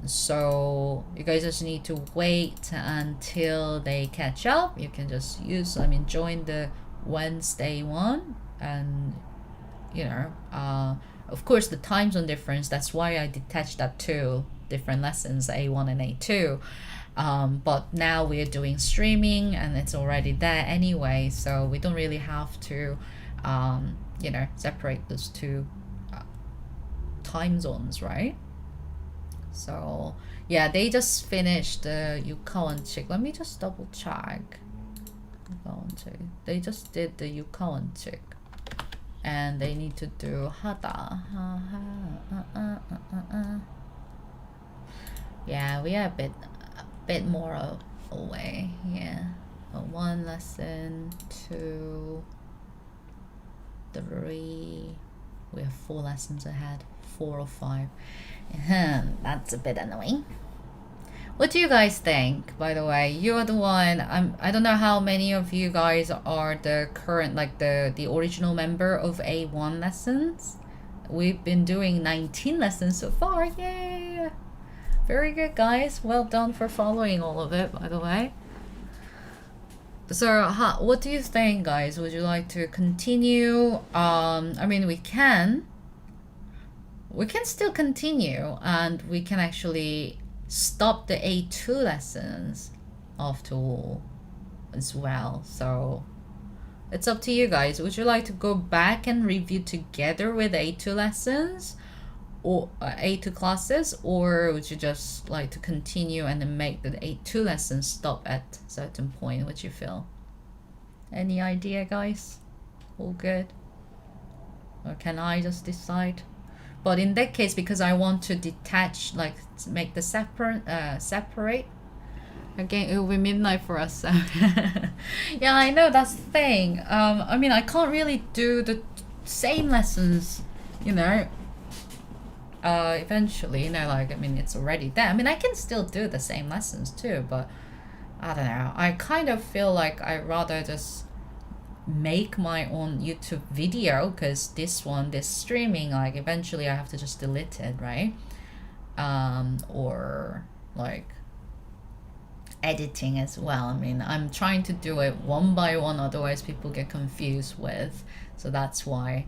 So you guys just need to wait until they catch up. You can just join the Wednesday one, and you know, of course the time zone difference, that's why I detached that 2 different lessons, A1 and A2. But now we're doing streaming and it's already there anyway, so we don't really have to you know, separate those 2 time zones, right? So yeah, they just finished the 유카원칙. Let me just double check. They just did the 유카원칙. And they need to do 하다. Yeah, we are a bit more away. Yeah, 1 lesson, 2, 3. We have 4 lessons ahead, 4 or 5. That's a bit annoying. What do you guys think? By the way, you're the one. I don't know how many of you guys are the current, like the original member of A1 lessons. We've been doing 19 lessons so far. Yay! Very good, guys. Well done for following all of it, by the way. So, what do you think, guys? Would you like to continue? I mean, we can still continue, and we can actually stop the A2 lessons after all as well. So it's up to you guys. Would you like to go back and review together with A2 lessons or A2 classes, or would you just like to continue and then make the A2 lessons stop at a certain point? What you feel? Any idea, guys? All good? Or can I just decide? But in that case, because I want to detach, like make the separate, again, it will be midnight for us. So yeah, I know, that's the thing. I mean, I can't really do the same lessons, you know. Eventually, you know, like, I mean, it's already there. I mean, I can still do the same lessons too, but I don't know. I kind of feel like I'd rather just make my own YouTube video, because this streaming, like, eventually I have to just delete it, right? Or like editing as well. I mean, I'm trying to do it one by one, otherwise people get confused with, so that's why.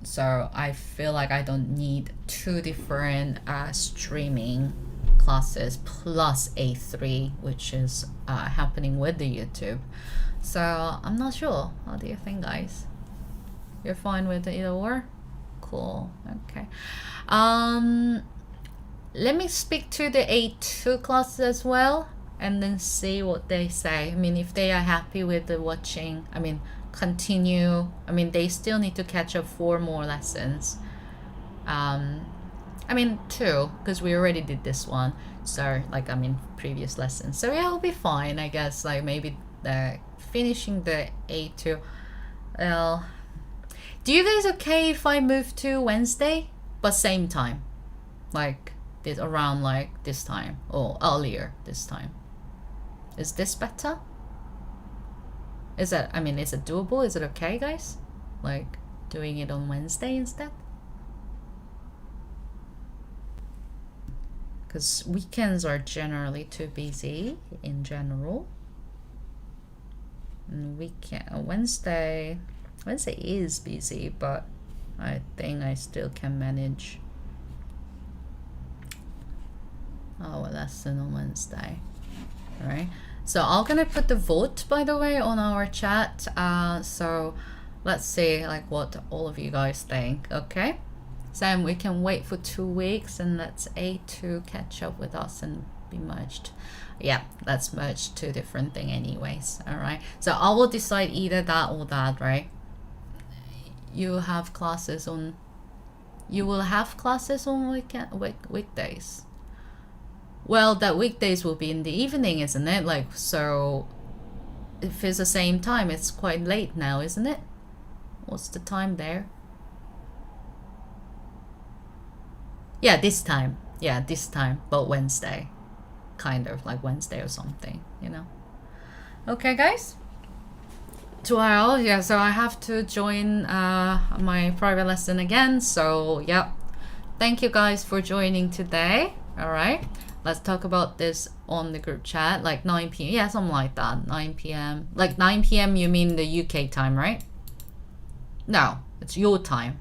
So I feel like I don't need two different streaming classes plus A3, which is happening with the YouTube. So I'm not sure. How do you think, guys? You're fine with either or? Cool. Okay. Let me speak to the A2 classes as well, and then see what they say. I mean, if they are happy with the watching, I mean, continue. I mean, they still need to catch up 4 more lessons. I mean 2, because we already did this one. So like, I mean, previous lessons. So yeah, it'll be fine, I guess. Like, maybe the finishing the A2. Well, do you guys okay if I move to Wednesday, but same time, like this, around like this time or earlier this time? Is this better? Is that, I mean, is it doable? Is it okay, guys? Like doing it on Wednesday instead? Because weekends are generally too busy in general. And Wednesday is busy, but I think I still can manage our lesson on Wednesday. All right. So I'm gonna put the vote, by the way, on our chat. So let's see like what all of you guys think. Okay. So we can wait for 2 weeks and let's A2 catch up with us and be merged. Yeah, let's merge 2 different things anyways. All right. So I will decide either that or that, right? You will have classes on weekdays. Well, that weekdays will be in the evening, isn't it? Like, so if it's the same time, it's quite late now, isn't it? What's the time there? Yeah, this time. Yeah, this time, but Wednesday. Kind of like Wednesday or something, you know? Okay, guys? 12, yeah, so I have to join my private lesson again. So, yeah. Thank you guys for joining today. All right. Let's talk about this on the group chat, like 9 p.m. Yeah, something like that. 9 p.m. Like 9 p.m. you mean the UK time, right? No, it's your time.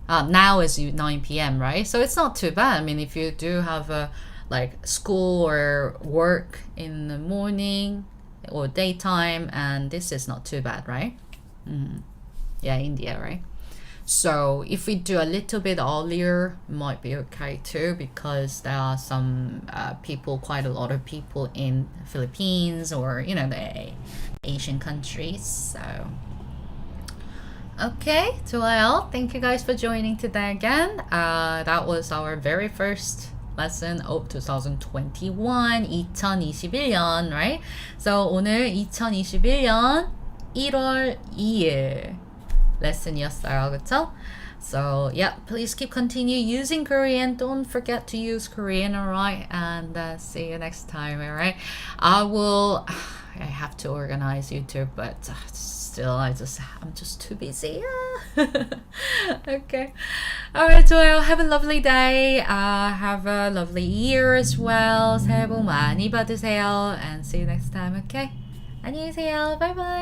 Now is 9 p.m., right? So it's not too bad. I mean, if you do have a like school or work in the morning or daytime, and this is not too bad, right? Yeah, India, right? So if we do a little bit earlier, might be okay too, because there are some people, quite a lot of people in Philippines or, you know, the Asian countries. So okay, 2L, thank you guys for joining today again. That was our very first lesson of 2021, 2021, right? So 오늘 2021 1월 2일 레슨이었어요, 그쵸? So yeah, please keep continue using Korean. Don't forget to use Korean, all right? And see you next time, all right? I have to organize YouTube, but still, I'm just too busy. Okay. All right, 좋아요. Have a lovely day. Have a lovely year as well. 새해 복 많이 받으세요. And see you next time, okay? 안녕히 계세요. Bye bye.